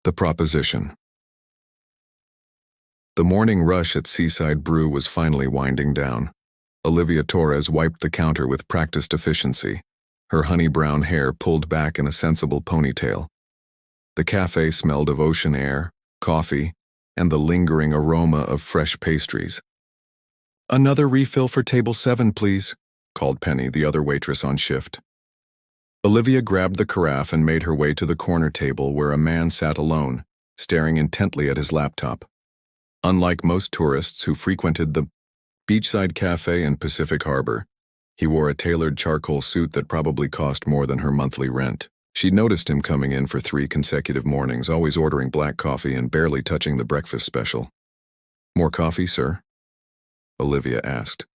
The proposition. The morning rush at Seaside Brew was finally winding down. Olivia Torres wiped the counter with practiced efficiency, her honey-brown hair pulled back in a sensible ponytail. The cafe smelled of ocean air, coffee, and the lingering aroma of fresh pastries. "Another refill for table 7, please," called Penny, the other waitress on shift. Olivia grabbed the carafe and made her way to the corner table where a man sat alone, staring intently at his laptop. Unlike most tourists who frequented the beachside cafe in Pacific Harbor, he wore a tailored charcoal suit that probably cost more than her monthly rent. She'd noticed him coming in for 3 consecutive mornings, always ordering black coffee and barely touching the breakfast special. "More coffee, sir?" Olivia asked.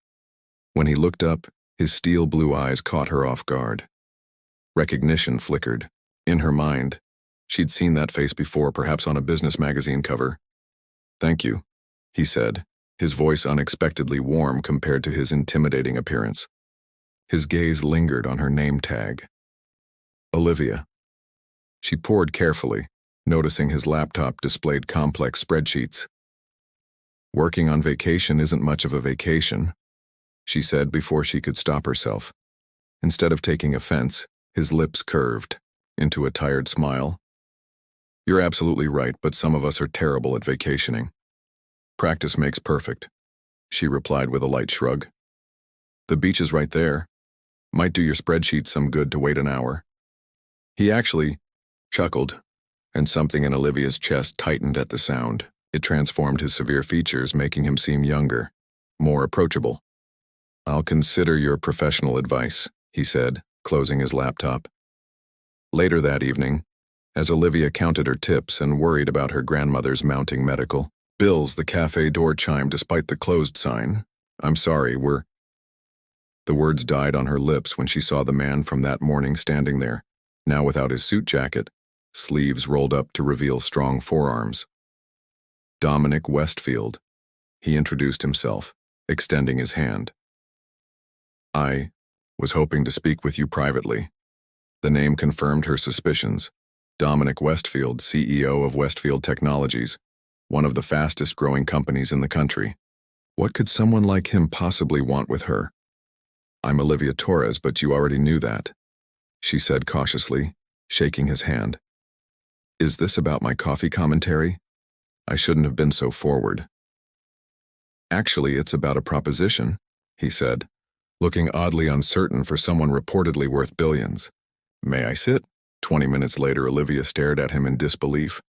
When he looked up, his steel blue eyes caught her off guard. Recognition flickered. In her mind, she'd seen that face before, perhaps on a business magazine cover. "Thank you," he said, his voice unexpectedly warm compared to his intimidating appearance. His gaze lingered on her name tag. Olivia. She poured carefully, noticing his laptop displayed complex spreadsheets. "Working on vacation isn't much of a vacation," she said before she could stop herself. Instead of taking offense, his lips curved into a tired smile. "You're absolutely right, but some of us are terrible at vacationing. Practice makes perfect," she replied with a light shrug. "The beach is right there. Might do your spreadsheet some good to wait an hour." He actually chuckled, and something in Olivia's chest tightened at the sound. It transformed his severe features, making him seem younger, more approachable. "I'll consider your professional advice," he said, closing his laptop. Later that evening, as Olivia counted her tips and worried about her grandmother's mounting medical bills, the cafe door chimed despite the closed sign. "I'm sorry, we're—" The words died on her lips when she saw the man from that morning standing there, now without his suit jacket, sleeves rolled up to reveal strong forearms. Dominic Westfield. He introduced himself, extending his hand. "I was hoping to speak with you privately." The name confirmed her suspicions. Dominic Westfield, CEO of Westfield Technologies, one of the fastest-growing companies in the country. What could someone like him possibly want with her? "I'm Olivia Torres, but you already knew that," she said cautiously, shaking his hand. "Is this about my coffee commentary? I shouldn't have been so forward." "Actually, it's about a proposition," he said, looking oddly uncertain for someone reportedly worth billions. "May I sit?" 20 minutes later, Olivia stared at him in disbelief.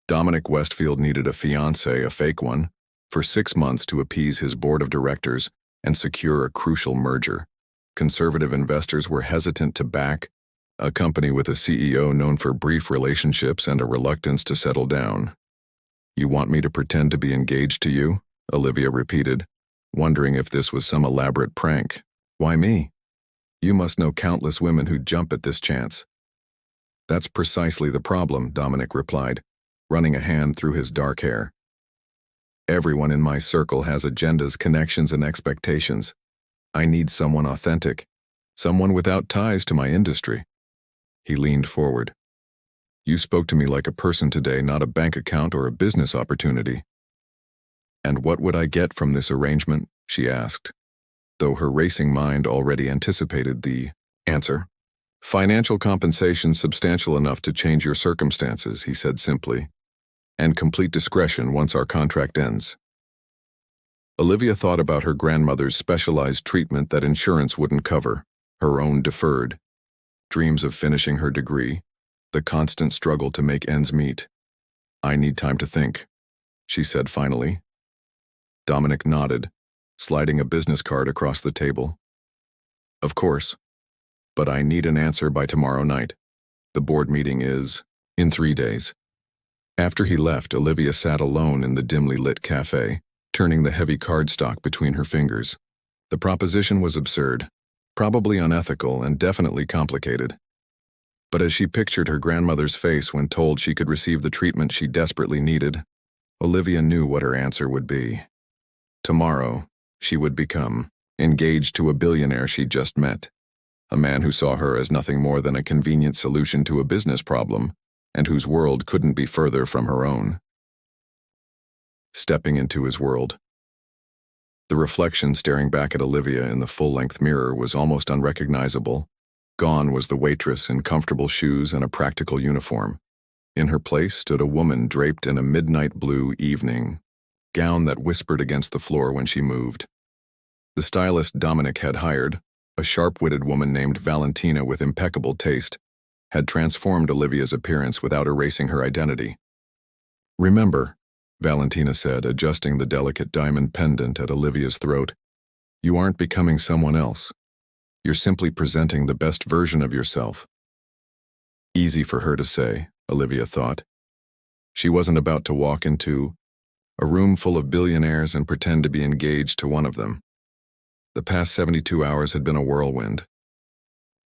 Dominic Westfield needed a fiancée, a fake one, for 6 months to appease his board of directors and secure a crucial merger. Conservative investors were hesitant to back a company with a CEO known for brief relationships and a reluctance to settle down. "You want me to pretend to be engaged to you?" Olivia repeated, wondering if this was some elaborate prank. "Why me? You must know countless women who'd jump at this chance." "That's precisely the problem," Dominic replied, running a hand through his dark hair. "Everyone in my circle has agendas, connections, and expectations. I need someone authentic, someone without ties to my industry." He leaned forward. "You spoke to me like a person today, not a bank account or a business opportunity." "And what would I get from this arrangement?" she asked, though her racing mind already anticipated the answer. "Financial compensation substantial enough to change your circumstances," he said simply, "and complete discretion once our contract ends." Olivia thought about her grandmother's specialized treatment that insurance wouldn't cover, her own deferred dreams of finishing her degree, the constant struggle to make ends meet. "I need time to think," she said finally. Dominic nodded, sliding a business card across the table. "Of course. But I need an answer by tomorrow night. The board meeting is in 3 days." After he left, Olivia sat alone in the dimly lit cafe, turning the heavy cardstock between her fingers. The proposition was absurd, probably unethical, and definitely complicated. But as she pictured her grandmother's face when told she could receive the treatment she desperately needed, Olivia knew what her answer would be. Tomorrow, she would become engaged to a billionaire she'd just met, a man who saw her as nothing more than a convenient solution to a business problem, and whose world couldn't be further from her own. Stepping into his world. The reflection staring back at Olivia in the full-length mirror was almost unrecognizable. Gone was the waitress in comfortable shoes and a practical uniform. In her place stood a woman draped in a midnight blue evening gown that whispered against the floor when she moved. The stylist Dominic had hired, a sharp-witted woman named Valentina with impeccable taste, had transformed Olivia's appearance without erasing her identity. "Remember," Valentina said, adjusting the delicate diamond pendant at Olivia's throat, "you aren't becoming someone else. You're simply presenting the best version of yourself." Easy for her to say, Olivia thought. She wasn't about to walk into a room full of billionaires and pretend to be engaged to one of them. The past 72 hours had been a whirlwind.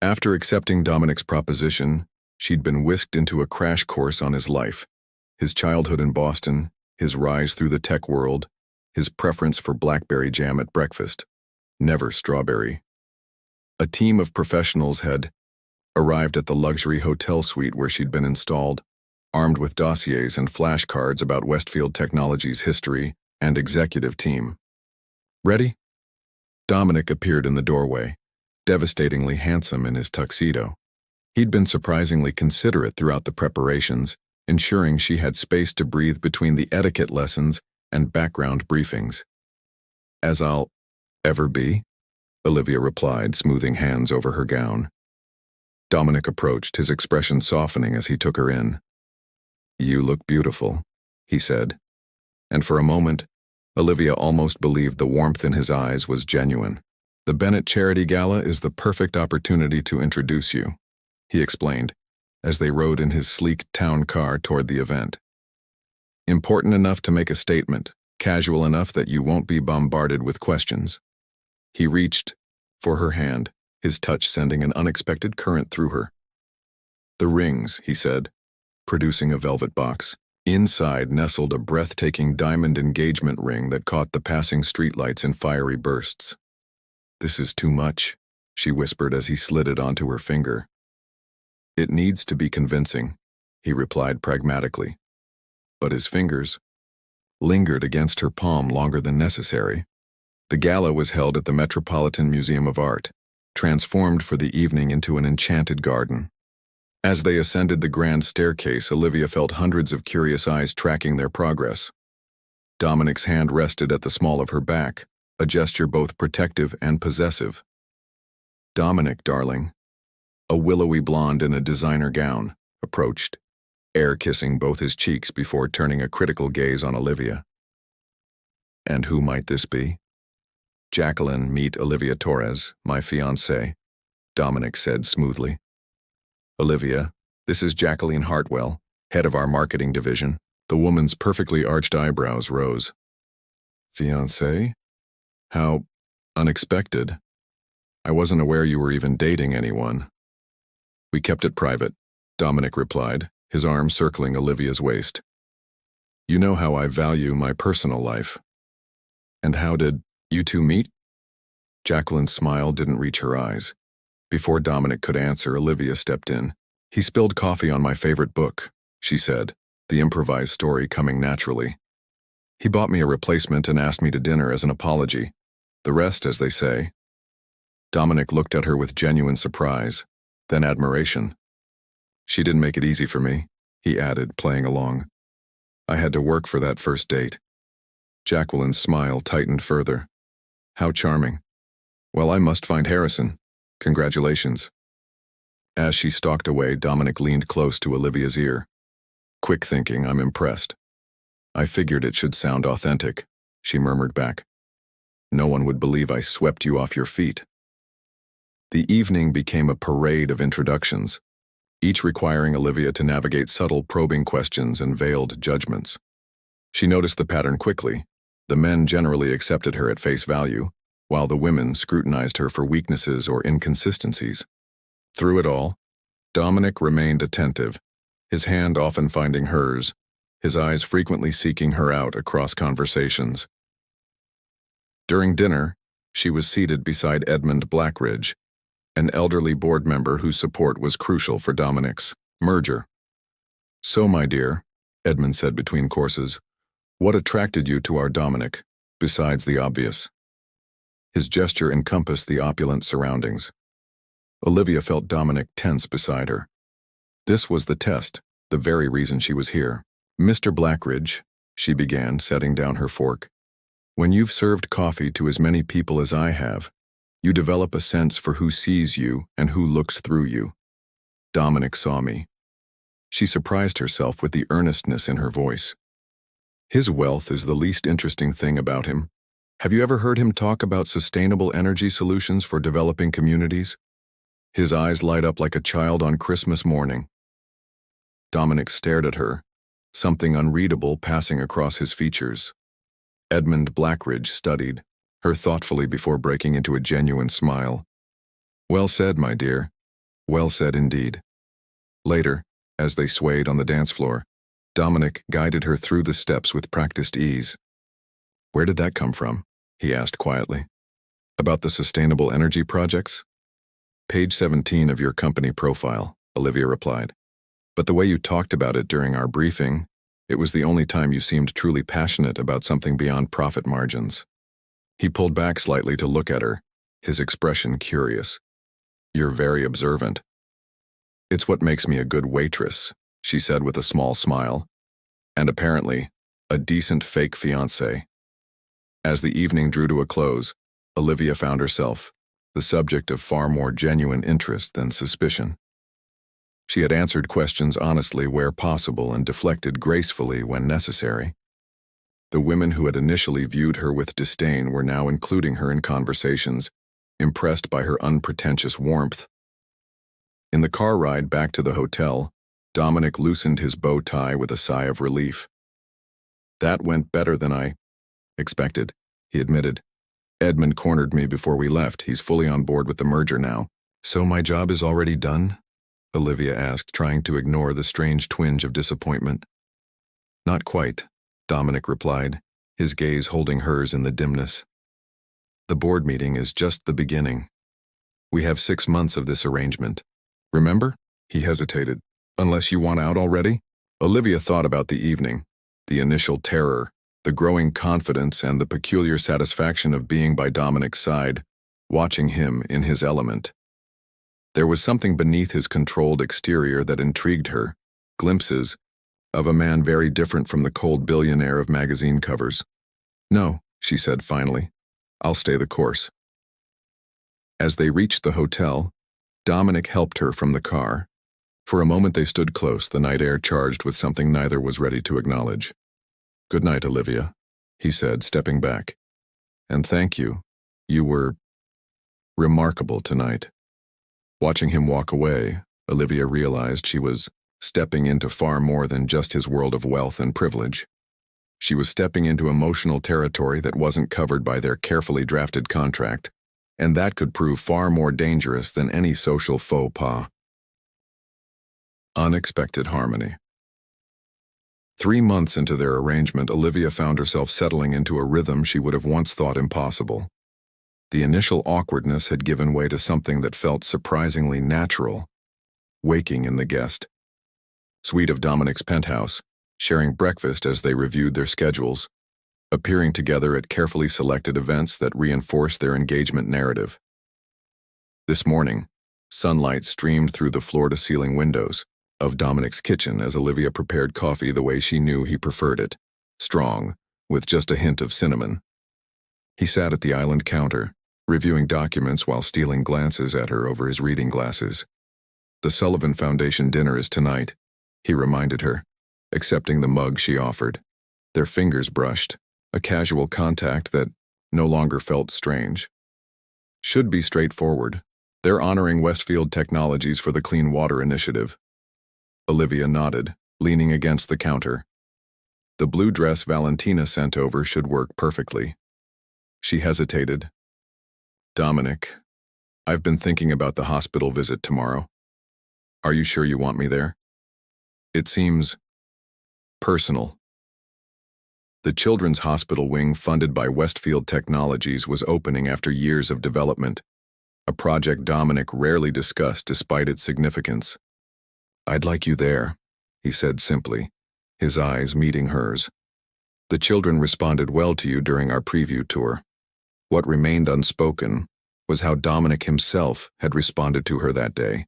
After accepting Dominic's proposition, she'd been whisked into a crash course on his life, his childhood in Boston, his rise through the tech world, his preference for blackberry jam at breakfast, never strawberry. A team of professionals had arrived at the luxury hotel suite where she'd been installed, armed with dossiers and flashcards about Westfield Technologies' history and executive team. "Ready?" Dominic appeared in the doorway, devastatingly handsome in his tuxedo. He'd been surprisingly considerate throughout the preparations, ensuring she had space to breathe between the etiquette lessons and background briefings. "As I'll ever be," Olivia replied, smoothing hands over her gown. Dominic approached, his expression softening as he took her in. "You look beautiful," he said, and for a moment, Olivia almost believed the warmth in his eyes was genuine. "The Bennett Charity Gala is the perfect opportunity to introduce you," he explained, as they rode in his sleek town car toward the event. "Important enough to make a statement, casual enough that you won't be bombarded with questions." He reached for her hand, his touch sending an unexpected current through her. "The rings," he said, producing a velvet box. Inside nestled a breathtaking diamond engagement ring that caught the passing streetlights in fiery bursts. "This is too much," she whispered as he slid it onto her finger. "It needs to be convincing," he replied pragmatically. But his fingers lingered against her palm longer than necessary. The gala was held at the Metropolitan Museum of Art, transformed for the evening into an enchanted garden. As they ascended the grand staircase, Olivia felt hundreds of curious eyes tracking their progress. Dominic's hand rested at the small of her back, a gesture both protective and possessive. "Dominic, darling," a willowy blonde in a designer gown, approached, air-kissing both his cheeks before turning a critical gaze on Olivia. "And who might this be?" "Jacqueline, meet Olivia Torres, my fiancée," Dominic said smoothly. "Olivia, this is Jacqueline Hartwell, head of our marketing division." The woman's perfectly arched eyebrows rose. "Fiancé? How unexpected. I wasn't aware you were even dating anyone." "We kept it private," Dominic replied, his arm circling Olivia's waist. "You know how I value my personal life." "And how did you two meet?" Jacqueline's smile didn't reach her eyes. Before Dominic could answer, Olivia stepped in. "He spilled coffee on my favorite book," she said, the improvised story coming naturally. "He bought me a replacement and asked me to dinner as an apology. The rest, as they say." Dominic looked at her with genuine surprise, then admiration. "She didn't make it easy for me," he added, playing along. "I had to work for that first date." Jacqueline's smile tightened further. "How charming. Well, I must find Harrison. Congratulations." As she stalked away, Dominic leaned close to Olivia's ear. "Quick thinking, I'm impressed." "I figured it should sound authentic," she murmured back. "No one would believe I swept you off your feet." The evening became a parade of introductions, each requiring Olivia to navigate subtle probing questions and veiled judgments. She noticed the pattern quickly. The men generally accepted her at face value, while the women scrutinized her for weaknesses or inconsistencies. Through it all, Dominic remained attentive, his hand often finding hers, his eyes frequently seeking her out across conversations. During dinner, she was seated beside Edmund Blackridge, an elderly board member whose support was crucial for Dominic's merger. So, my dear, Edmund said between courses, what attracted you to our Dominic, besides the obvious? His gesture encompassed the opulent surroundings. Olivia felt Dominic tense beside her. This was the test, the very reason she was here. Mr. Blackridge, she began, setting down her fork. When you've served coffee to as many people as I have, you develop a sense for who sees you and who looks through you. Dominic saw me. She surprised herself with the earnestness in her voice. His wealth is the least interesting thing about him. Have you ever heard him talk about sustainable energy solutions for developing communities? His eyes light up like a child on Christmas morning. Dominic stared at her, something unreadable passing across his features. Edmund Blackridge studied her thoughtfully before breaking into a genuine smile. Well said, my dear. Well said indeed. Later, as they swayed on the dance floor, Dominic guided her through the steps with practiced ease. Where did that come from? He asked quietly. About the sustainable energy projects? Page 17 of your company profile, Olivia replied. But the way you talked about it during our briefing, it was the only time you seemed truly passionate about something beyond profit margins. He pulled back slightly to look at her, his expression curious. You're very observant. It's what makes me a good waitress, she said with a small smile, and apparently, a decent fake fiancé. As the evening drew to a close, Olivia found herself the subject of far more genuine interest than suspicion. She had answered questions honestly where possible and deflected gracefully when necessary. The women who had initially viewed her with disdain were now including her in conversations, impressed by her unpretentious warmth. In the car ride back to the hotel, Dominic loosened his bow tie with a sigh of relief. That went better than I expected, he admitted. Edmund cornered me before we left. He's fully on board with the merger now. So my job is already done? Olivia asked, trying to ignore the strange twinge of disappointment. Not quite, Dominic replied, his gaze holding hers in the dimness. The board meeting is just the beginning. We have 6 months of this arrangement. Remember? He hesitated. Unless you want out already? Olivia thought about the evening, the initial terror, the growing confidence and the peculiar satisfaction of being by Dominic's side, watching him in his element. There was something beneath his controlled exterior that intrigued her, glimpses of a man very different from the cold billionaire of magazine covers. No, she said finally. I'll stay the course. As they reached the hotel, Dominic helped her from the car. For a moment they stood close, the night air charged with something neither was ready to acknowledge. Good night, Olivia, he said, stepping back. And thank you. You were remarkable tonight. Watching him walk away, Olivia realized she was stepping into far more than just his world of wealth and privilege. She was stepping into emotional territory that wasn't covered by their carefully drafted contract, and that could prove far more dangerous than any social faux pas. Unexpected harmony. 3 months into their arrangement, Olivia found herself settling into a rhythm she would have once thought impossible. The initial awkwardness had given way to something that felt surprisingly natural. Waking in the guest suite of Dominic's penthouse, sharing breakfast as they reviewed their schedules, appearing together at carefully selected events that reinforced their engagement narrative. This morning, sunlight streamed through the floor-to-ceiling windows of Dominic's kitchen as Olivia prepared coffee the way she knew he preferred it, strong, with just a hint of cinnamon. He sat at the island counter, reviewing documents while stealing glances at her over his reading glasses. The Sullivan Foundation dinner is tonight, he reminded her, accepting the mug she offered. Their fingers brushed, a casual contact that no longer felt strange. Should be straightforward. They're honoring Westfield Technologies for the Clean Water Initiative. Olivia nodded, leaning against the counter. The blue dress Valentina sent over should work perfectly. She hesitated. Dominic, I've been thinking about the hospital visit tomorrow. Are you sure you want me there? It seems personal. The Children's Hospital wing funded by Westfield Technologies was opening after years of development, a project Dominic rarely discussed despite its significance. I'd like you there, he said simply, his eyes meeting hers. The children responded well to you during our preview tour. What remained unspoken was how Dominic himself had responded to her that day,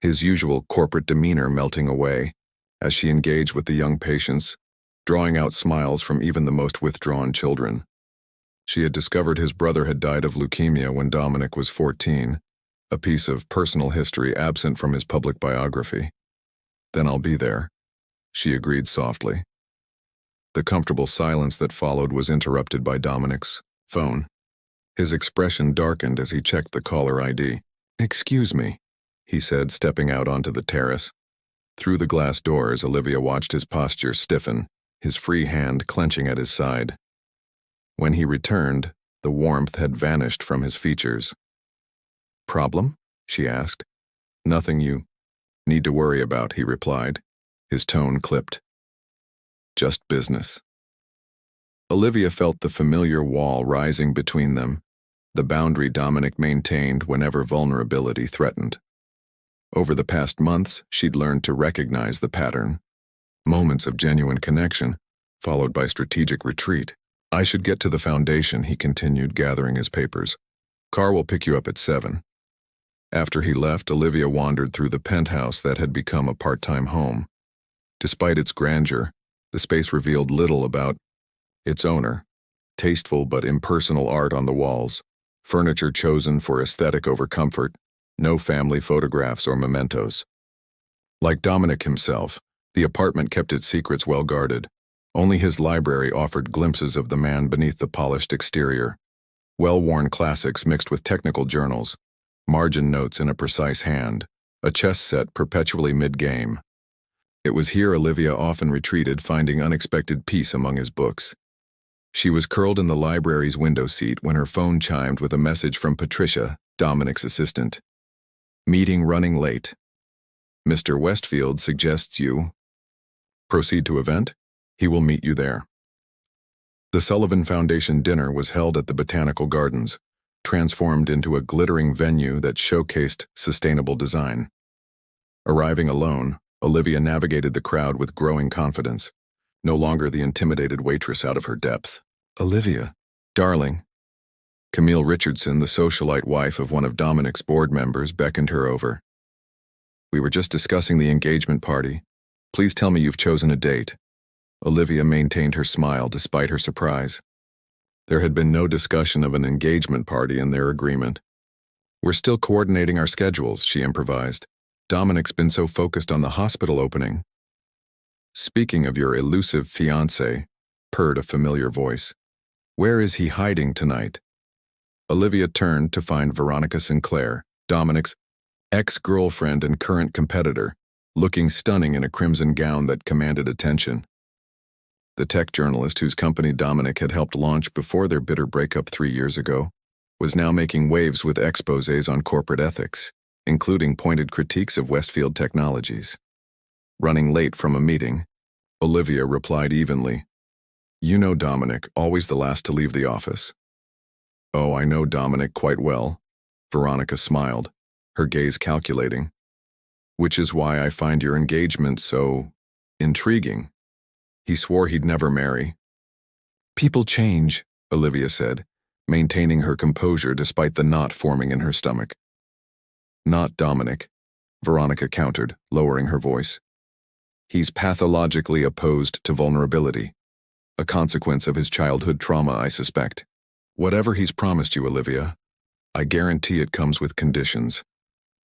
his usual corporate demeanor melting away as she engaged with the young patients, drawing out smiles from even the most withdrawn children. She had discovered his brother had died of leukemia when Dominic was 14, a piece of personal history absent from his public biography. Then I'll be there, she agreed softly. The comfortable silence that followed was interrupted by Dominic's phone. His expression darkened as he checked the caller ID. "Excuse me," he said, stepping out onto the terrace. Through the glass doors, Olivia watched his posture stiffen, his free hand clenching at his side. When he returned, the warmth had vanished from his features. "Problem?" she asked. "Nothing you need to worry about," he replied, his tone clipped. "Just business." Olivia felt the familiar wall rising between them, the boundary Dominic maintained whenever vulnerability threatened. Over the past months, she'd learned to recognize the pattern. Moments of genuine connection, followed by strategic retreat. "I should get to the foundation," he continued, gathering his papers. "Car will pick you up at 7. After he left, Olivia wandered through the penthouse that had become a part-time home. Despite its grandeur, the space revealed little about its owner. Tasteful but impersonal art on the walls, furniture chosen for aesthetic over comfort, no family photographs or mementos. Like Dominic himself, the apartment kept its secrets well guarded. Only his library offered glimpses of the man beneath the polished exterior. Well-worn classics mixed with technical journals, margin notes in a precise hand, a chess set perpetually mid-game. It was here Olivia often retreated, finding unexpected peace among his books. She was curled in the library's window seat when her phone chimed with a message from Patricia, Dominic's assistant. "Meeting running late. Mr. Westfield suggests you proceed to event. He will meet you there." The Sullivan Foundation dinner was held at the Botanical Gardens, transformed into a glittering venue that showcased sustainable design. Arriving alone, Olivia navigated the crowd with growing confidence, no longer the intimidated waitress out of her depth. "Olivia, darling." Camille Richardson, the socialite wife of one of Dominic's board members, beckoned her over. "We were just discussing the engagement party. Please tell me you've chosen a date." Olivia maintained her smile despite her surprise. There had been no discussion of an engagement party in their agreement. "We're still coordinating our schedules," she improvised. "Dominic's been so focused on the hospital opening." "Speaking of your elusive fiancé," purred a familiar voice. "Where is he hiding tonight?" Olivia turned to find Veronica Sinclair, Dominic's ex-girlfriend and current competitor, looking stunning in a crimson gown that commanded attention. The tech journalist whose company Dominic had helped launch before their bitter breakup 3 years ago was now making waves with exposés on corporate ethics, including pointed critiques of Westfield Technologies. Running late from a meeting, Olivia replied evenly, "You know Dominic, always the last to leave the office." "Oh, I know Dominic quite well," Veronica smiled, her gaze calculating. "Which is why I find your engagement so intriguing. He swore he'd never marry." "People change," Olivia said, maintaining her composure despite the knot forming in her stomach. "Not Dominic," Veronica countered, lowering her voice. "He's pathologically opposed to vulnerability, a consequence of his childhood trauma, I suspect. Whatever he's promised you, Olivia, I guarantee it comes with conditions.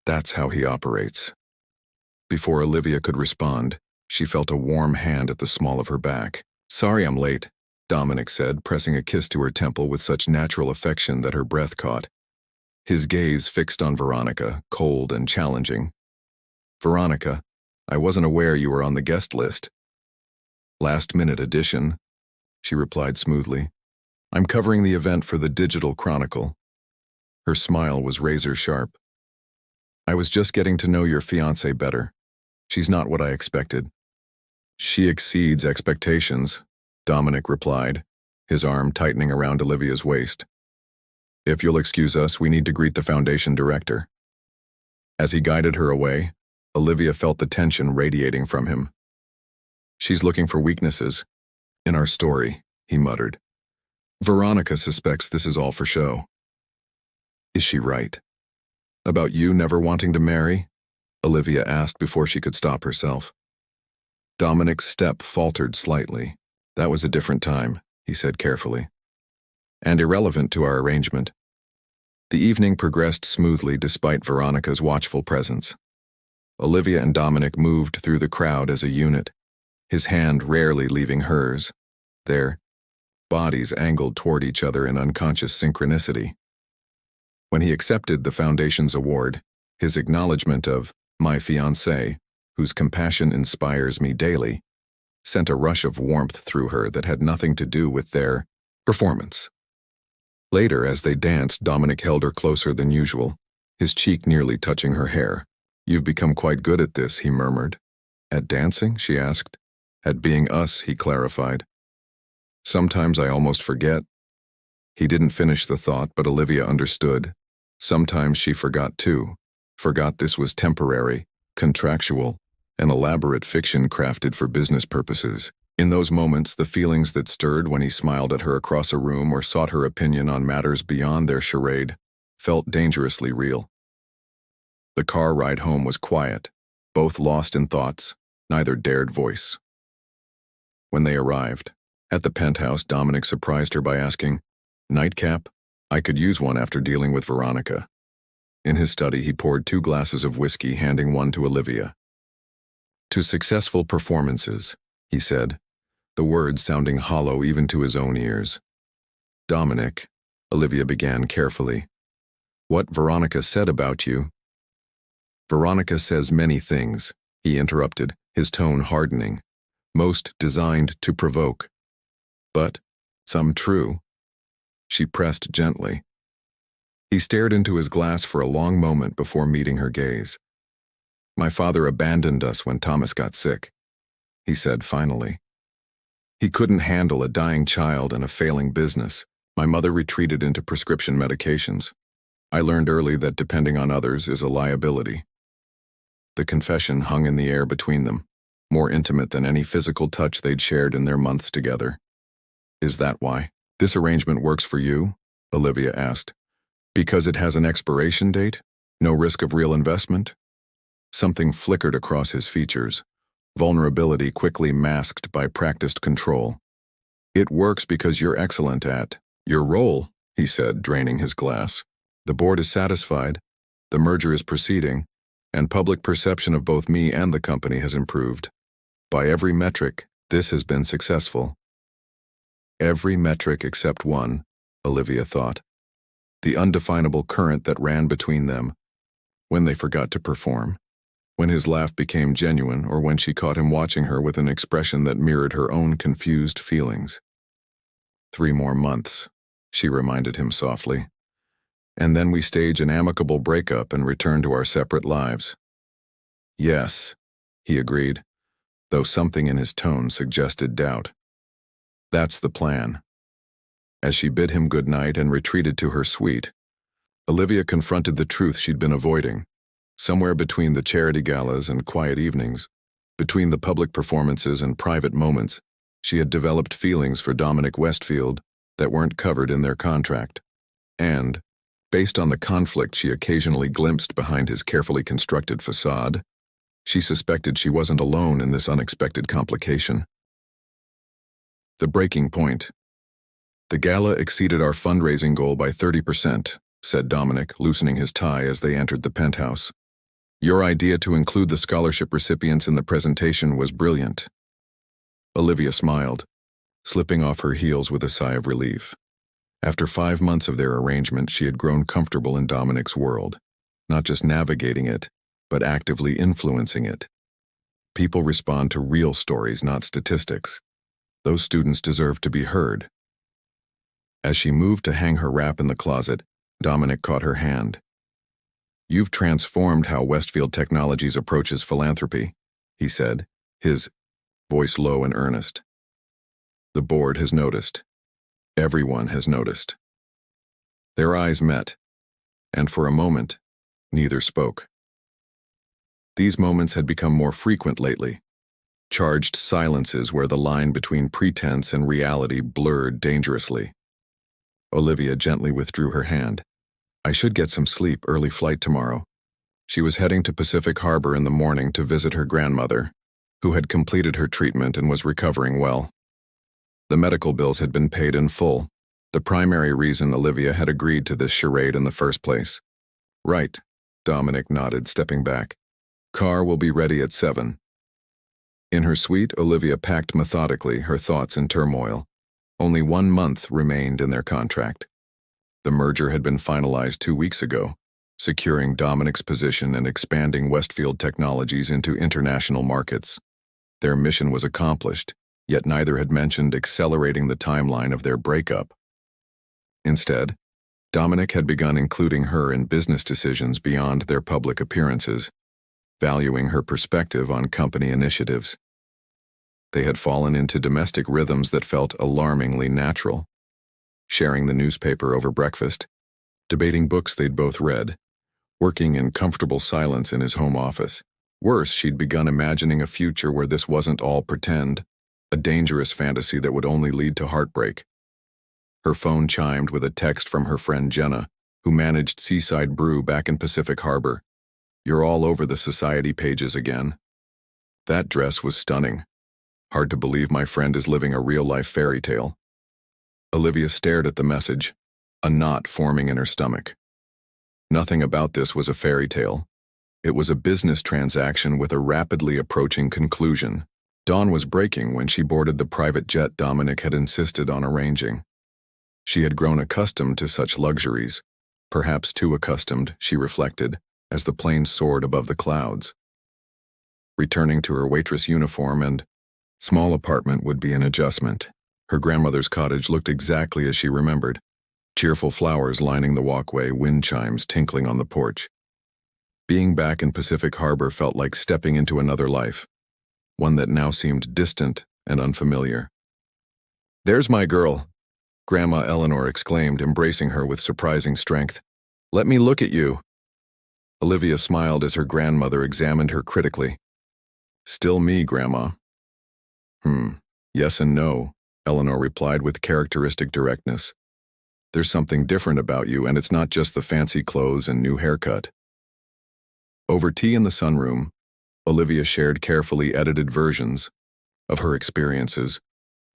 That's how he operates." Before Olivia could respond, she felt a warm hand at the small of her back. "Sorry I'm late," Dominic said, pressing a kiss to her temple with such natural affection that her breath caught. His gaze fixed on Veronica, cold and challenging. "Veronica, I wasn't aware you were on the guest list." "Last-minute addition," she replied smoothly. "I'm covering the event for the Digital Chronicle." Her smile was razor-sharp. "I was just getting to know your fiancée better. She's not what I expected." "She exceeds expectations," Dominic replied, his arm tightening around Olivia's waist. "If you'll excuse us, we need to greet the Foundation director." As he guided her away, Olivia felt the tension radiating from him. She's looking for weaknesses. In our story, he muttered. Veronica suspects this is all for show. Is she right? About you never wanting to marry? Olivia asked before she could stop herself. Dominic's step faltered slightly. That was a different time, he said carefully. And irrelevant to our arrangement. The evening progressed smoothly despite Veronica's watchful presence. Olivia and Dominic moved through the crowd as a unit, his hand rarely leaving hers, their bodies angled toward each other in unconscious synchronicity. When he accepted the Foundation's award, his acknowledgement of my fiancé, whose compassion inspires me daily, sent a rush of warmth through her that had nothing to do with their performance. Later, as they danced, Dominic held her closer than usual, his cheek nearly touching her hair. You've become quite good at this, he murmured. At dancing? She asked. At being us, he clarified. Sometimes I almost forget. He didn't finish the thought, but Olivia understood. Sometimes she forgot too. Forgot this was temporary, contractual, an elaborate fiction crafted for business purposes. In those moments, the feelings that stirred when he smiled at her across a room or sought her opinion on matters beyond their charade felt dangerously real. The car ride home was quiet, both lost in thoughts, neither dared voice. When they arrived, at the penthouse, Dominic surprised her by asking, Nightcap? I could use one after dealing with Veronica. In his study, he poured 2 glasses of whiskey, handing one to Olivia. To successful performances, he said, the words sounding hollow even to his own ears. Dominic, Olivia began carefully. What Veronica said about you. Veronica says many things, he interrupted, his tone hardening, most designed to provoke. But some true. She pressed gently. He stared into his glass for a long moment before meeting her gaze. My father abandoned us when Thomas got sick, he said finally. He couldn't handle a dying child and a failing business. My mother retreated into prescription medications. I learned early that depending on others is a liability. The confession hung in the air between them, more intimate than any physical touch they'd shared in their months together. Is that why? This arrangement works for you? Olivia asked. Because it has an expiration date? No risk of real investment? Something flickered across his features, vulnerability quickly masked by practiced control. It works because you're excellent at your role, he said, draining his glass. The board is satisfied, the merger is proceeding, and public perception of both me and the company has improved. By every metric, this has been successful. Every metric except one, Olivia thought. The undefinable current that ran between them, when they forgot to perform, when his laugh became genuine, or when she caught him watching her with an expression that mirrored her own confused feelings. 3 more months, she reminded him softly. And then we stage an amicable breakup and return to our separate lives. Yes, he agreed, though something in his tone suggested doubt. That's the plan. As she bid him good night and retreated to her suite, Olivia confronted the truth she'd been avoiding. Somewhere between the charity galas and quiet evenings, between the public performances and private moments, she had developed feelings for Dominic Westfield that weren't covered in their contract. And, based on the conflict she occasionally glimpsed behind his carefully constructed facade, she suspected she wasn't alone in this unexpected complication. The breaking point. The gala exceeded our fundraising goal by 30%, said Dominic, loosening his tie as they entered the penthouse. Your idea to include the scholarship recipients in the presentation was brilliant. Olivia smiled, slipping off her heels with a sigh of relief. After 5 months of their arrangement, she had grown comfortable in Dominic's world, not just navigating it, but actively influencing it. People respond to real stories, not statistics. Those students deserve to be heard. As she moved to hang her wrap in the closet, Dominic caught her hand. You've transformed how Westfield Technologies approaches philanthropy, he said, his voice low and earnest. The board has noticed. Everyone has noticed. Their eyes met, and for a moment, neither spoke. These moments had become more frequent lately. charged silences where the line between pretense and reality blurred dangerously. Olivia gently withdrew her hand. I should get some sleep, early flight tomorrow. She was heading to Pacific Harbor in the morning to visit her grandmother, who had completed her treatment and was recovering well. The medical bills had been paid in full, the primary reason Olivia had agreed to this charade in the first place. Right, Dominic nodded, stepping back. Car will be ready at 7. In her suite, Olivia packed methodically, her thoughts in turmoil. Only 1 month remained in their contract. The merger had been finalized 2 weeks ago, securing Dominic's position and expanding Westfield Technologies into international markets. Their mission was accomplished, yet neither had mentioned accelerating the timeline of their breakup. Instead, Dominic had begun including her in business decisions beyond their public appearances, valuing her perspective on company initiatives. They had fallen into domestic rhythms that felt alarmingly natural, sharing the newspaper over breakfast, debating books they'd both read, working in comfortable silence in his home office. Worse, she'd begun imagining a future where this wasn't all pretend, a dangerous fantasy that would only lead to heartbreak. Her phone chimed with a text from her friend Jenna, who managed Seaside Brew back in Pacific Harbor. You're all over the society pages again. That dress was stunning. Hard to believe my friend is living a real-life fairy tale. Olivia stared at the message, a knot forming in her stomach. Nothing about this was a fairy tale. It was a business transaction with a rapidly approaching conclusion. Dawn was breaking when she boarded the private jet Dominic had insisted on arranging. She had grown accustomed to such luxuries, perhaps too accustomed, she reflected, as the plane soared above the clouds. Returning to her waitress uniform and small apartment would be an adjustment. Her grandmother's cottage looked exactly as she remembered. Cheerful flowers lining the walkway, wind chimes tinkling on the porch. Being back in Pacific Harbor felt like stepping into another life, one that now seemed distant and unfamiliar. There's my girl, Grandma Eleanor exclaimed, embracing her with surprising strength. Let me look at you. Olivia smiled as her grandmother examined her critically. Still me, Grandma. Yes and no, Eleanor replied with characteristic directness. There's something different about you, and it's not just the fancy clothes and new haircut. Over tea in the sunroom, Olivia shared carefully edited versions of her experiences,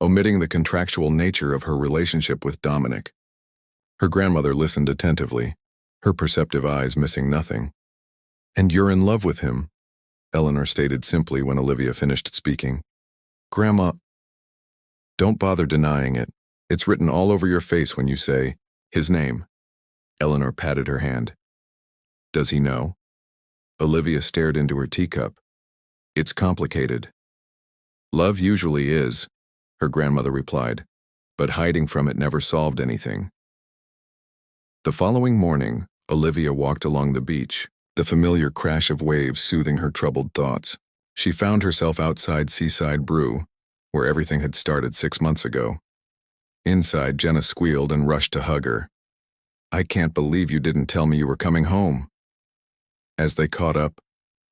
omitting the contractual nature of her relationship with Dominic. Her grandmother listened attentively, her perceptive eyes missing nothing. And you're in love with him, Eleanor stated simply when Olivia finished speaking. Grandma, don't bother denying it. It's written all over your face when you say, his name. Eleanor patted her hand. Does he know? Olivia stared into her teacup. It's complicated. Love usually is, her grandmother replied, but hiding from it never solved anything. The following morning, Olivia walked along the beach, the familiar crash of waves soothing her troubled thoughts. She found herself outside Seaside Brew, where everything had started 6 months ago. Inside, Jenna squealed and rushed to hug her. I can't believe you didn't tell me you were coming home. As they caught up,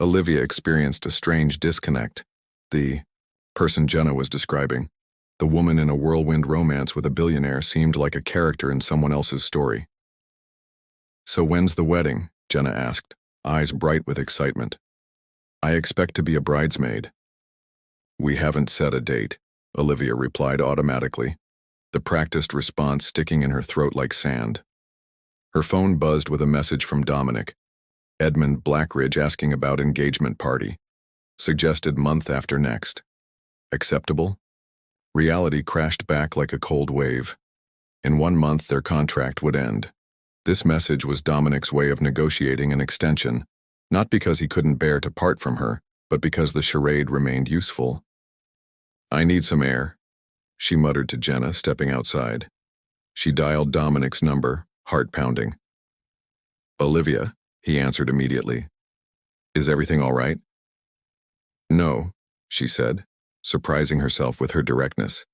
Olivia experienced a strange disconnect. The person Jenna was describing, the woman in a whirlwind romance with a billionaire, seemed like a character in someone else's story. So when's the wedding? Jenna asked, eyes bright with excitement. I expect to be a bridesmaid. We haven't set a date, Olivia replied automatically, the practiced response sticking in her throat like sand. Her phone buzzed with a message from Dominic, Edmund Blackridge, asking about engagement party. Suggested month after next. Acceptable? Reality crashed back like a cold wave. In 1 month, their contract would end. This message was Dominic's way of negotiating an extension, not because he couldn't bear to part from her, but because the charade remained useful. I need some air, she muttered to Jenna, stepping outside. She dialed Dominic's number, heart pounding. Olivia, he answered immediately. Is everything all right? No, she said, surprising herself with her directness.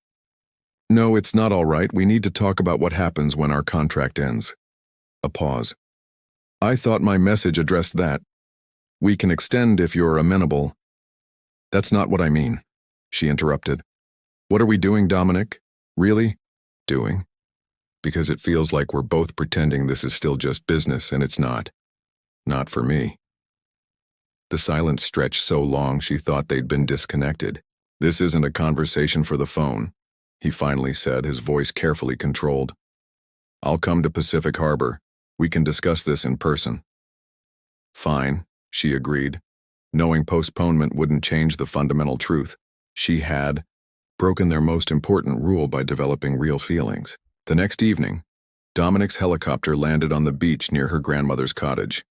No, it's not all right. We need to talk about what happens when our contract ends. A pause. I thought my message addressed that. We can extend if you're amenable. That's not what I mean. She interrupted. What are we doing, Dominic? Really? Doing? Because it feels like we're both pretending this is still just business, and it's not. Not for me. The silence stretched so long she thought they'd been disconnected. This isn't a conversation for the phone, he finally said, his voice carefully controlled. I'll come to Pacific Harbor. We can discuss this in person. Fine, she agreed, knowing postponement wouldn't change the fundamental truth. She had broken their most important rule by developing real feelings. The next evening, Dominic's helicopter landed on the beach near her grandmother's cottage.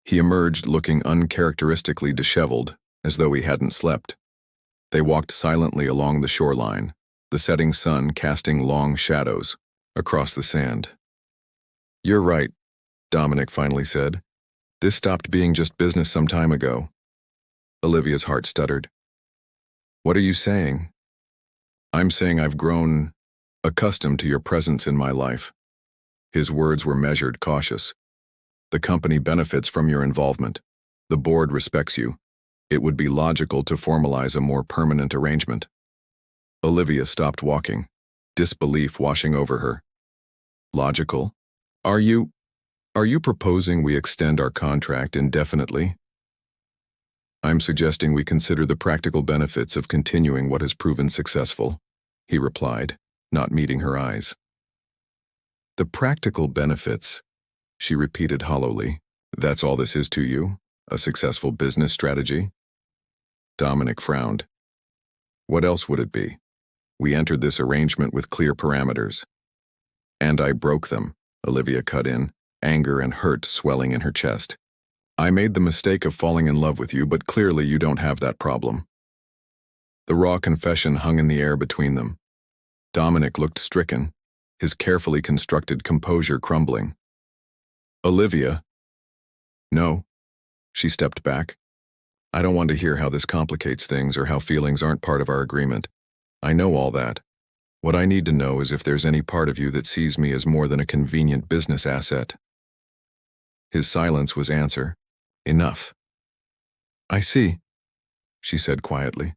He emerged looking uncharacteristically disheveled, as though he hadn't slept. They walked silently along the shoreline, the setting sun casting long shadows across the sand. You're right, Dominic finally said. This stopped being just business some time ago. Olivia's heart stuttered. What are you saying? I'm saying I've grown accustomed to your presence in my life. His words were measured, cautious. The company benefits from your involvement. The board respects you. It would be logical to formalize a more permanent arrangement. Olivia stopped walking, disbelief washing over her. Logical? Are you proposing we extend our contract indefinitely? I'm suggesting we consider the practical benefits of continuing what has proven successful, he replied, not meeting her eyes. The practical benefits, she repeated hollowly. That's all this is to you? A successful business strategy? Dominic frowned. What else would it be? We entered this arrangement with clear parameters. And I broke them, Olivia cut in, anger and hurt swelling in her chest. I made the mistake of falling in love with you, but clearly you don't have that problem. The raw confession hung in the air between them. Dominic looked stricken, his carefully constructed composure crumbling. Olivia? No. She stepped back. I don't want to hear how this complicates things or how feelings aren't part of our agreement. I know all that. What I need to know is if there's any part of you that sees me as more than a convenient business asset. His silence was answer. Enough. I see, she said quietly.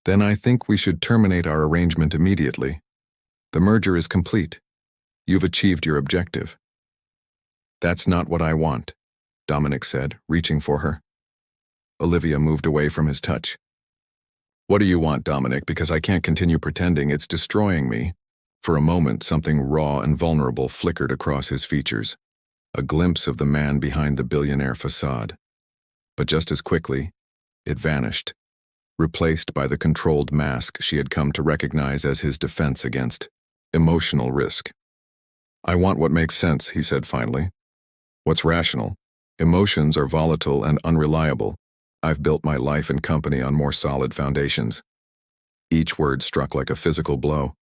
Then I think we should terminate our arrangement immediately. The merger is complete. You've achieved your objective. That's not what I want, Dominic said, reaching for her. Olivia moved away from his touch. What do you want, Dominic? Because I can't continue pretending. It's destroying me. For a moment, something raw and vulnerable flickered across his features, a glimpse of the man behind the billionaire facade. But just as quickly, it vanished, replaced by the controlled mask she had come to recognize as his defense against emotional risk. I want what makes sense, he said finally. What's rational? Emotions are volatile and unreliable. I've built my life and company on more solid foundations. Each word struck like a physical blow.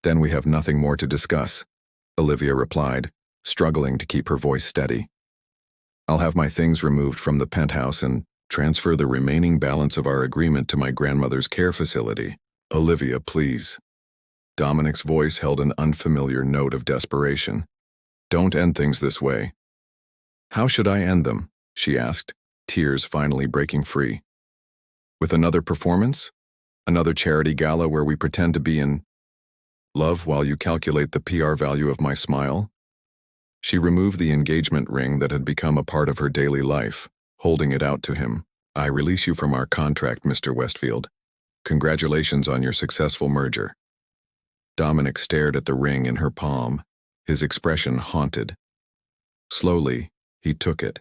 Then we have nothing more to discuss, Olivia replied, struggling to keep her voice steady. I'll have my things removed from the penthouse and transfer the remaining balance of our agreement to my grandmother's care facility. Olivia, please. Dominic's voice held an unfamiliar note of desperation. Don't end things this way. How should I end them? She asked, tears finally breaking free. With another performance? Another charity gala where we pretend to be in love while you calculate the PR value of my smile? She removed the engagement ring that had become a part of her daily life, holding it out to him. I release you from our contract, Mr. Westfield. Congratulations on your successful merger. Dominic stared at the ring in her palm, his expression haunted. Slowly, he took it,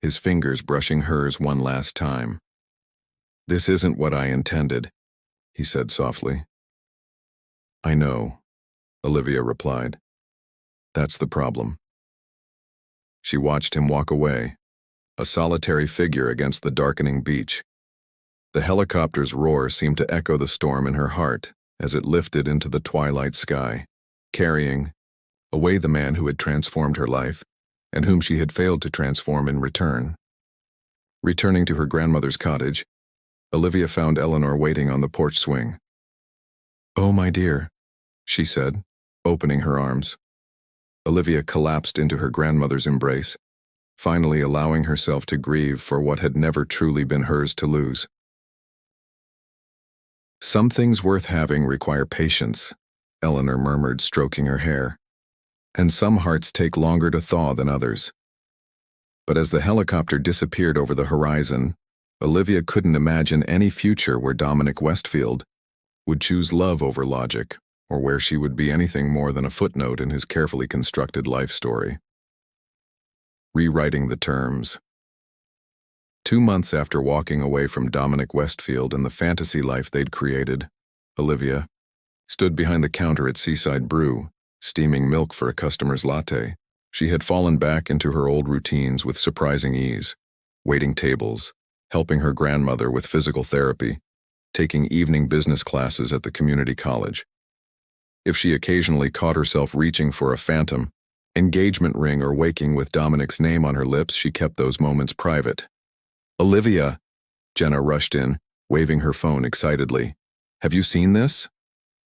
his fingers brushing hers one last time. This isn't what I intended, he said softly. I know, Olivia replied. That's the problem. She watched him walk away, a solitary figure against the darkening beach. The helicopter's roar seemed to echo the storm in her heart as it lifted into the twilight sky, carrying away the man who had transformed her life and whom she had failed to transform in return. Returning to her grandmother's cottage, Olivia found Eleanor waiting on the porch swing. Oh, my dear, she said, opening her arms. Olivia collapsed into her grandmother's embrace, finally allowing herself to grieve for what had never truly been hers to lose. Some things worth having require patience, Eleanor murmured, stroking her hair. And some hearts take longer to thaw than others. But as the helicopter disappeared over the horizon, Olivia couldn't imagine any future where Dominic Westfield would choose love over logic, or where she would be anything more than a footnote in his carefully constructed life story. Rewriting the terms. 2 months after walking away from Dominic Westfield and the fantasy life they'd created, Olivia stood behind the counter at Seaside Brew, steaming milk for a customer's latte. She had fallen back into her old routines with surprising ease, waiting tables, helping her grandmother with physical therapy, taking evening business classes at the community college. If she occasionally caught herself reaching for a phantom engagement ring or waking with Dominic's name on her lips, she kept those moments private. "Olivia!" Jenna rushed in, waving her phone excitedly. "Have you seen this?"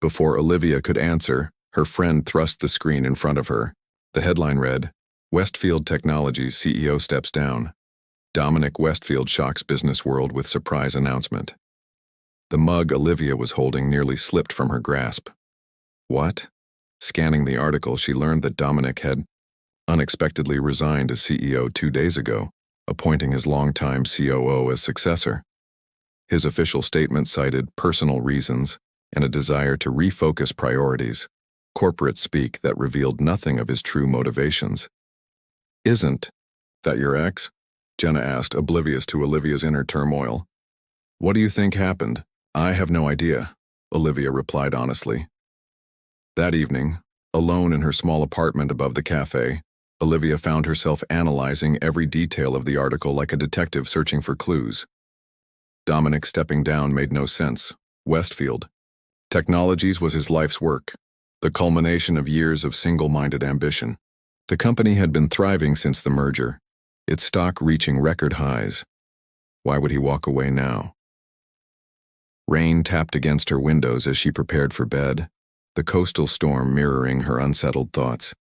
Before Olivia could answer, her friend thrust the screen in front of her. The headline read, "Westfield Technologies CEO steps down. Dominic Westfield shocks business world with surprise announcement." The mug Olivia was holding nearly slipped from her grasp. What? Scanning the article, she learned that Dominic had unexpectedly resigned as CEO 2 days ago, appointing his longtime COO as successor. His official statement cited personal reasons and a desire to refocus priorities, corporate speak that revealed nothing of his true motivations. "Isn't that your ex?" Jenna asked, oblivious to Olivia's inner turmoil. "What do you think happened?" "I have no idea," Olivia replied honestly. That evening, alone in her small apartment above the cafe, Olivia found herself analyzing every detail of the article like a detective searching for clues. Dominic stepping down made no sense. Westfield Technologies was his life's work, the culmination of years of single-minded ambition. The company had been thriving since the merger, its stock reaching record highs. Why would he walk away now? Rain tapped against her windows as she prepared for bed, the coastal storm mirroring her unsettled thoughts.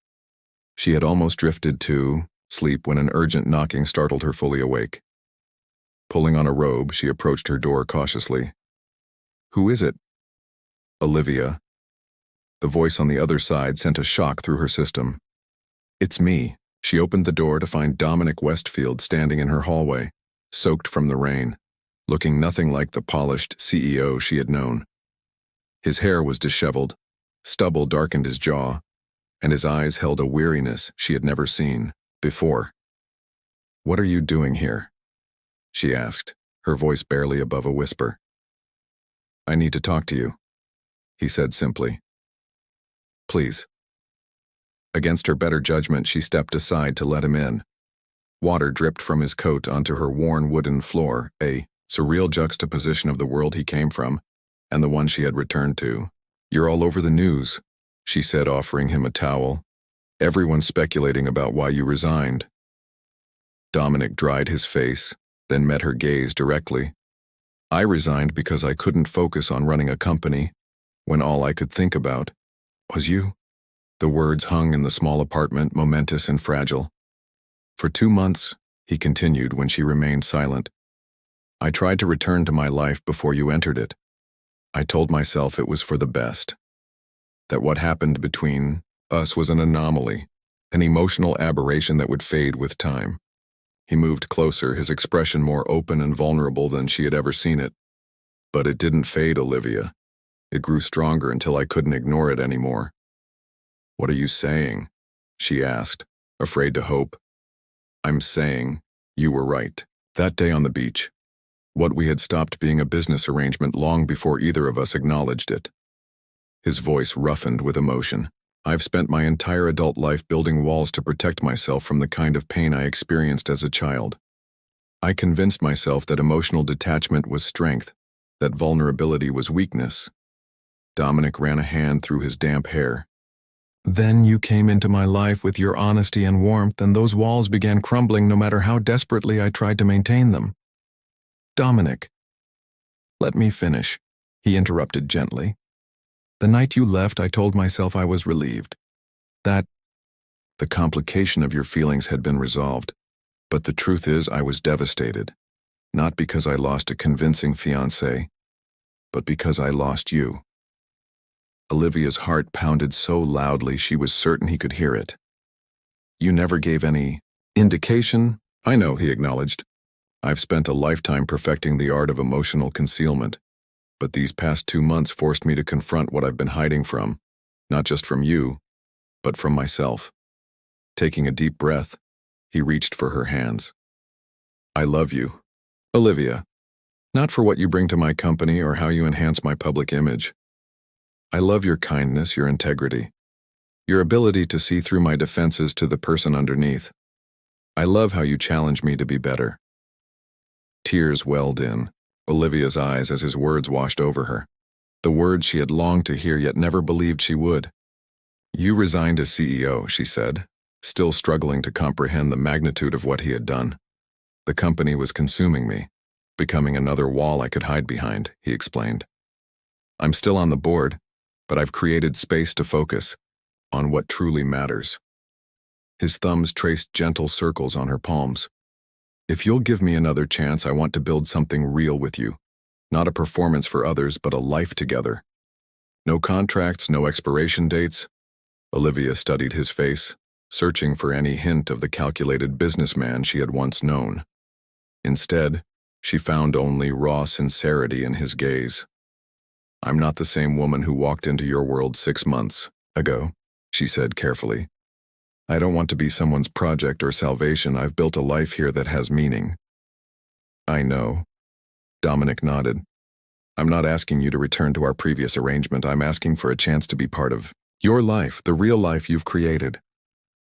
She had almost drifted to sleep when an urgent knocking startled her fully awake. Pulling on a robe, she approached her door cautiously. "Who is it?" "Olivia." The voice on the other side sent a shock through her system. "It's me." She opened the door to find Dominic Westfield standing in her hallway, soaked from the rain, looking nothing like the polished CEO she had known. His hair was disheveled, stubble darkened his jaw, and his eyes held a weariness she had never seen before. "What are you doing here?" she asked, her voice barely above a whisper. "I need to talk to you," he said simply. "Please." Against her better judgment, she stepped aside to let him in. Water dripped from his coat onto her worn wooden floor, a surreal juxtaposition of the world he came from and the one she had returned to. "You're all over the news," she said, offering him a towel. "Everyone's speculating about why you resigned." Dominic dried his face, then met her gaze directly. "I resigned because I couldn't focus on running a company when all I could think about was you." The words hung in the small apartment, momentous and fragile. "For 2 months," he continued when she remained silent, "I tried to return to my life before you entered it. I told myself it was for the best. That what happened between us was an anomaly, an emotional aberration that would fade with time." He moved closer, his expression more open and vulnerable than she had ever seen it. "But it didn't fade, Olivia. It grew stronger until I couldn't ignore it anymore." "What are you saying?" she asked, afraid to hope. "I'm saying you were right. That day on the beach. What we had stopped being a business arrangement long before either of us acknowledged it." His voice roughened with emotion. "I've spent my entire adult life building walls to protect myself from the kind of pain I experienced as a child. I convinced myself that emotional detachment was strength, that vulnerability was weakness." Dominic ran a hand through his damp hair. "Then you came into my life with your honesty and warmth, and those walls began crumbling no matter how desperately I tried to maintain them." "Dominic." "Let me finish," he interrupted gently. "The night you left, I told myself I was relieved. That the complication of your feelings had been resolved. But the truth is I was devastated. Not because I lost a convincing fiancé, but because I lost you." Olivia's heart pounded so loudly she was certain he could hear it. "You never gave any indication?" "I know," he acknowledged. "I've spent a lifetime perfecting the art of emotional concealment, but these past 2 months forced me to confront what I've been hiding from, not just from you, but from myself." Taking a deep breath, he reached for her hands. "I love you, Olivia, not for what you bring to my company or how you enhance my public image. I love your kindness, your integrity, your ability to see through my defenses to the person underneath. I love how you challenge me to be better." Tears welled in Olivia's eyes as his words washed over her, the words she had longed to hear yet never believed she would. "You resigned as CEO," she said, still struggling to comprehend the magnitude of what he had done. "The company was consuming me, becoming another wall I could hide behind," he explained. "I'm still on the board, but I've created space to focus on what truly matters." His thumbs traced gentle circles on her palms. "If you'll give me another chance, I want to build something real with you. Not a performance for others, but a life together. No contracts, no expiration dates." Olivia studied his face, searching for any hint of the calculated businessman she had once known. Instead, she found only raw sincerity in his gaze. "I'm not the same woman who walked into your world 6 months ago," she said carefully. "I don't want to be someone's project or salvation. I've built a life here that has meaning." "I know." Dominic nodded. "I'm not asking you to return to our previous arrangement. I'm asking for a chance to be part of your life, the real life you've created."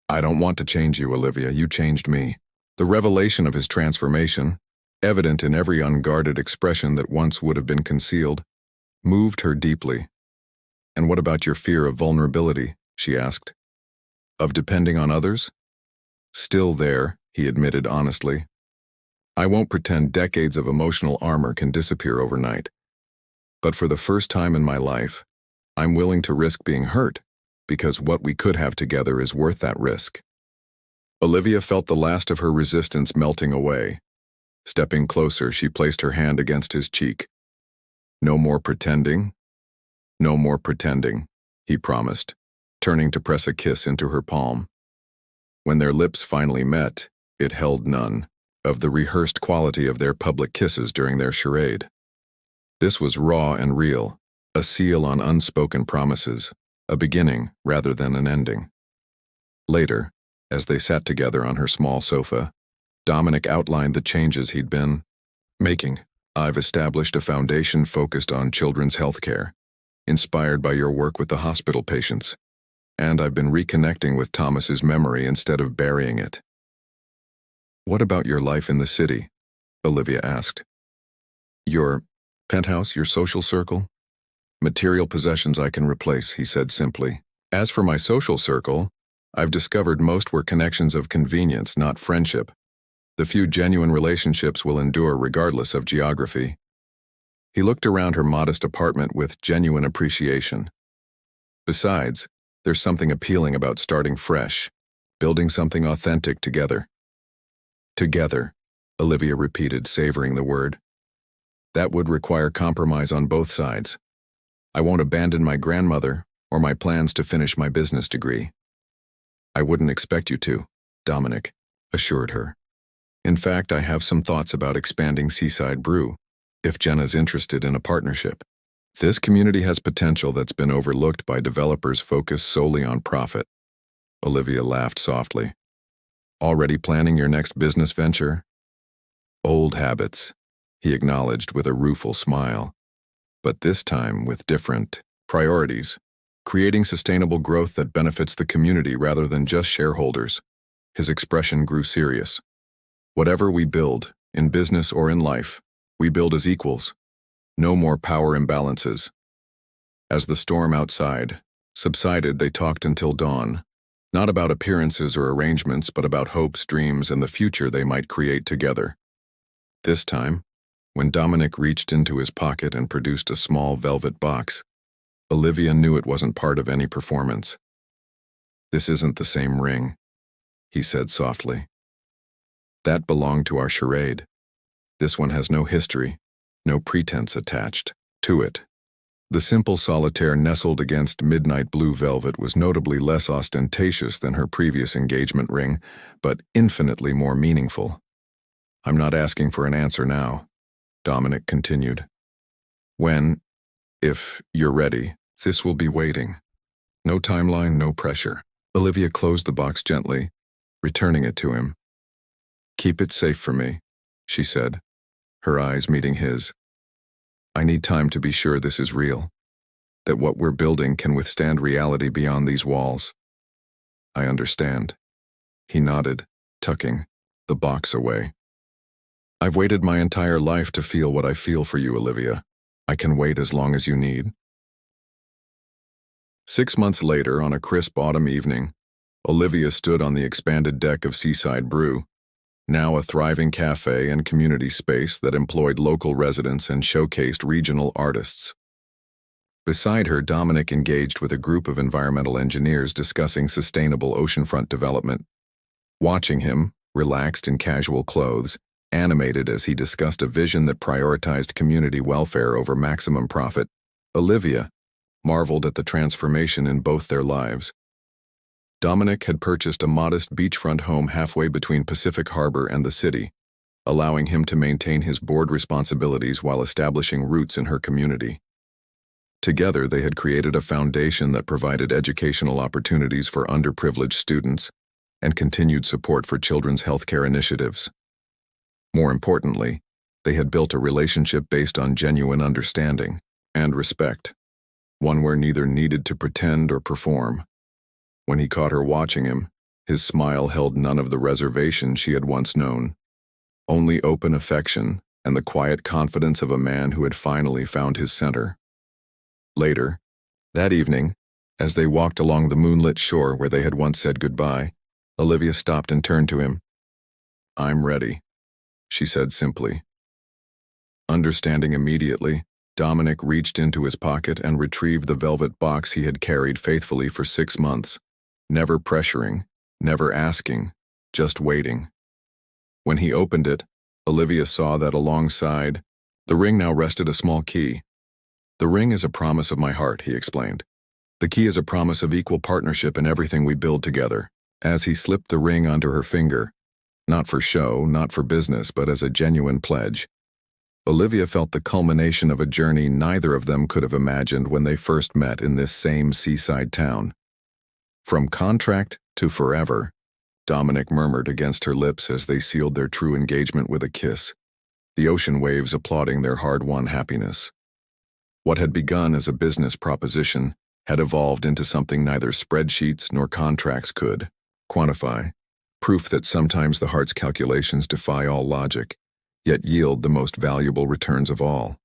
"I don't want to change you, Olivia. You changed me." The revelation of his transformation, evident in every unguarded expression that once would have been concealed, moved her deeply. "And what about your fear of vulnerability?" she asked. "Of depending on others?" "Still there," he admitted honestly. "I won't pretend decades of emotional armor can disappear overnight. But for the first time in my life, I'm willing to risk being hurt, because what we could have together is worth that risk." Olivia felt the last of her resistance melting away. Stepping closer, she placed her hand against his cheek. "No more pretending?" "No more pretending," he promised, turning to press a kiss into her palm. When their lips finally met, it held none of the rehearsed quality of their public kisses during their charade. This was raw and real, a seal on unspoken promises, a beginning rather than an ending. Later, as they sat together on her small sofa, Dominic outlined the changes he'd been making. "I've established a foundation focused on children's health care, inspired by your work with the hospital patients. And I've been reconnecting with Thomas's memory instead of burying it." "What about your life in the city?" Olivia asked. "Your penthouse, your social circle?" "Material possessions I can replace," he said simply. "As for my social circle, I've discovered most were connections of convenience, not friendship. The few genuine relationships will endure regardless of geography." He looked around her modest apartment with genuine appreciation. "Besides, there's something appealing about starting fresh, building something authentic together." "Together," Olivia repeated, savoring the word. "That would require compromise on both sides. I won't abandon my grandmother or my plans to finish my business degree." "I wouldn't expect you to," Dominic assured her. "In fact, I have some thoughts about expanding Seaside Brew, if Jenna's interested in a partnership. This community has potential that's been overlooked by developers focused solely on profit." Olivia laughed softly. "Already planning your next business venture?" "Old habits," he acknowledged with a rueful smile. "But this time with different priorities. Creating sustainable growth that benefits the community rather than just shareholders." His expression grew serious. "Whatever we build, in business or in life, we build as equals. No more power imbalances." As the storm outside subsided, they talked until dawn, not about appearances or arrangements, but about hopes, dreams, and the future they might create together. This time, when Dominic reached into his pocket and produced a small velvet box, Olivia knew it wasn't part of any performance. "This isn't the same ring," he said softly. "That belonged to our charade. This one has no history, no pretense attached to it. The simple solitaire nestled against midnight blue velvet was notably less ostentatious than her previous engagement ring, but infinitely more meaningful. "I'm not asking for an answer now," Dominic continued. If you're ready, this will be waiting. No timeline, no pressure." Olivia closed the box gently, returning it to him. "Keep it safe for me," she said, her eyes meeting his. "I need time to be sure this is real, that what we're building can withstand reality beyond these walls." "I understand." He nodded, tucking the box away. "I've waited my entire life to feel what I feel for you, Olivia. I can wait as long as you need." 6 months later, on a crisp autumn evening, Olivia stood on the expanded deck of Seaside Brew, now a thriving cafe and community space that employed local residents and showcased regional artists. Beside her, Dominic engaged with a group of environmental engineers discussing sustainable oceanfront development. Watching him, relaxed in casual clothes, animated as he discussed a vision that prioritized community welfare over maximum profit, Olivia marveled at the transformation in both their lives. Dominic had purchased a modest beachfront home halfway between Pacific Harbor and the city, allowing him to maintain his board responsibilities while establishing roots in her community. Together, they had created a foundation that provided educational opportunities for underprivileged students and continued support for children's healthcare initiatives. More importantly, they had built a relationship based on genuine understanding and respect, one where neither needed to pretend or perform. When he caught her watching him, his smile held none of the reservation she had once known, only open affection and the quiet confidence of a man who had finally found his center. Later, that evening, as they walked along the moonlit shore where they had once said goodbye, Olivia stopped and turned to him. "I'm ready," she said simply. Understanding immediately, Dominic reached into his pocket and retrieved the velvet box he had carried faithfully for 6 months, never pressuring, never asking, just waiting. When he opened it, Olivia saw that alongside the ring now rested a small key. "The ring is a promise of my heart," he explained. "The key is a promise of equal partnership in everything we build together." As he slipped the ring onto her finger, not for show, not for business, but as a genuine pledge, Olivia felt the culmination of a journey neither of them could have imagined when they first met in this same seaside town. "From contract to forever," Dominic murmured against her lips as they sealed their true engagement with a kiss, the ocean waves applauding their hard-won happiness. What had begun as a business proposition had evolved into something neither spreadsheets nor contracts could quantify, proof that sometimes the heart's calculations defy all logic, yet yield the most valuable returns of all.